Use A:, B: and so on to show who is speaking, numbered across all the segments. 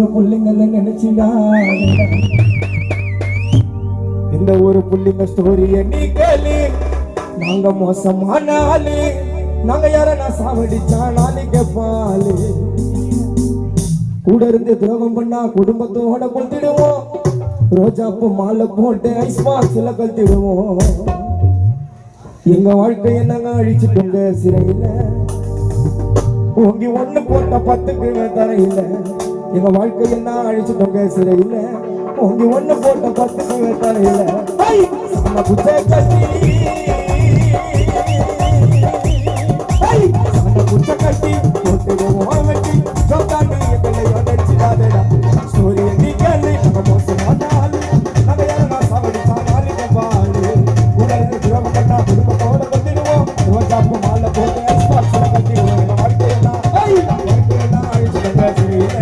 A: ஊரு புள்ளிங்கள நினைச்சிடா இந்த ஊரு புள்ளிங்க ஸ்டோரிய நீ கேளு நாங்க மோசமான ஆளு நாங்க யாரனா சாவடிச்சா நாளைக்கு பாலு கூட இருந்து துரோகம் பண்ணா குடும்பத்தோட கொளுத்திடுவோம் ரோஜாப்பு மாலை போட்டு ஐஸ் பாக்ஸ்ல கழட்டிடுவோம் எங்க வாழ்க்கையை நாங்க அழிச்சுட்டோங்க சிறையில உங்கி ஒண்ணு போட்ட 10க்கு தரையில எங்க வாழ்க்கையை நான் அழிச்சுட்டோங்க சிறையில உங்கி ஒண்ணு போட்ட 10க்கு தரையில சாம குச்சை கட்டி சாம குச்சை கட்டி போட்டுடுவோம் வெட்டி சொத்தாண்டி எங்களையோ நடிச்சிடாதடா ஸ்டோரி நீ கேளு நம்ம மோசமான ஆளு நாங்க யாரா சாவடிச்சா நாளைக்கு பாலு கூட இருந்து துரோகம் பண்ணா குடும்பத்தோட கொத்திடுவோம் ரோஜாப்பு மாலை போட்டு ஐஸ் பாக்ஸ்ல கட்டிடுவோம் எங்க வாழ்க்கையை நான் அழிச்சுட்டோங்க சிறையில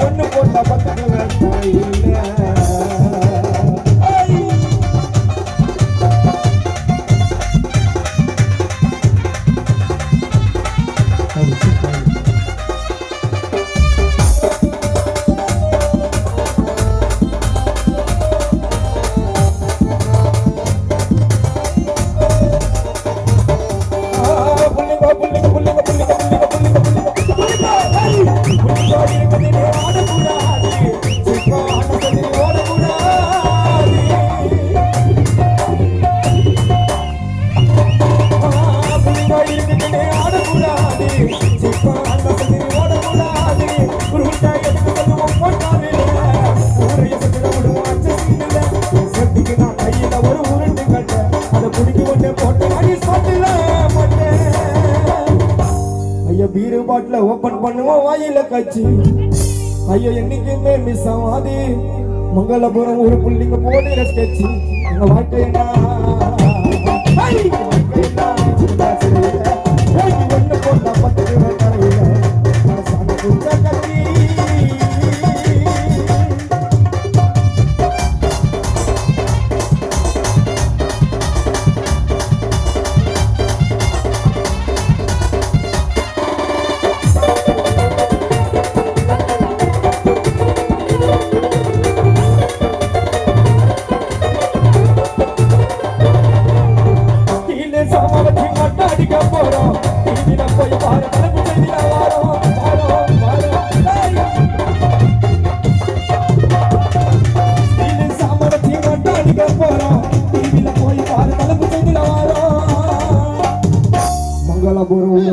A: ஒண்ணு போட்ட 10க்கு தரையில பீரு பாட்டில ஓபன் பண்ணுவோம் வாயில காய்ச்சி ஐயோ என்னைக்குமே மிஸ் ஆகாது மங்களபுரம் ஒரு புள்ளிங்க போடுற ஸ்கெட்ச் எங்க வாழ்க்கைய ஒண்ணு போட்டா 10க்கு தரையில சாமி குச்சை கட்டி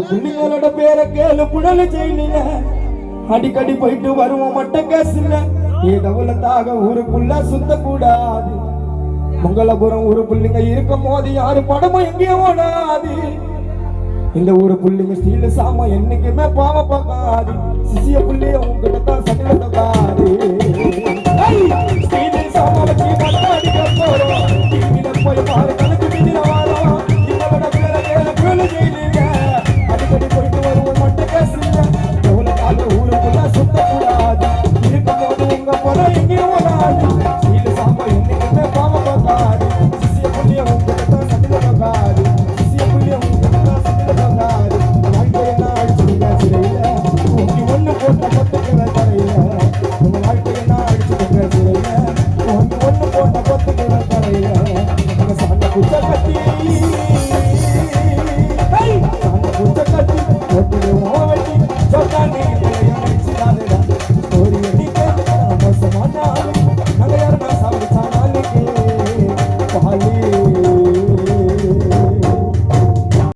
A: புள்ளிங்களோட பேரை கேளு புடல செய்யல அடிக்கடி போயிட்டு வருவோம் மட்ட கேசுல ஏதவளத்தாக ஊருக்குள்ள சுத்த கூடாது மங்களபுரம் ஊரு புள்ளிங்க இருக்கும் போது யாரு படமும் எங்கேயும் ஓடாது இந்த ஊரு புள்ளிங்க ஸ்டீல சாம என்னைக்குமே பாவ பார்க்காது சிசிய புள்ளிய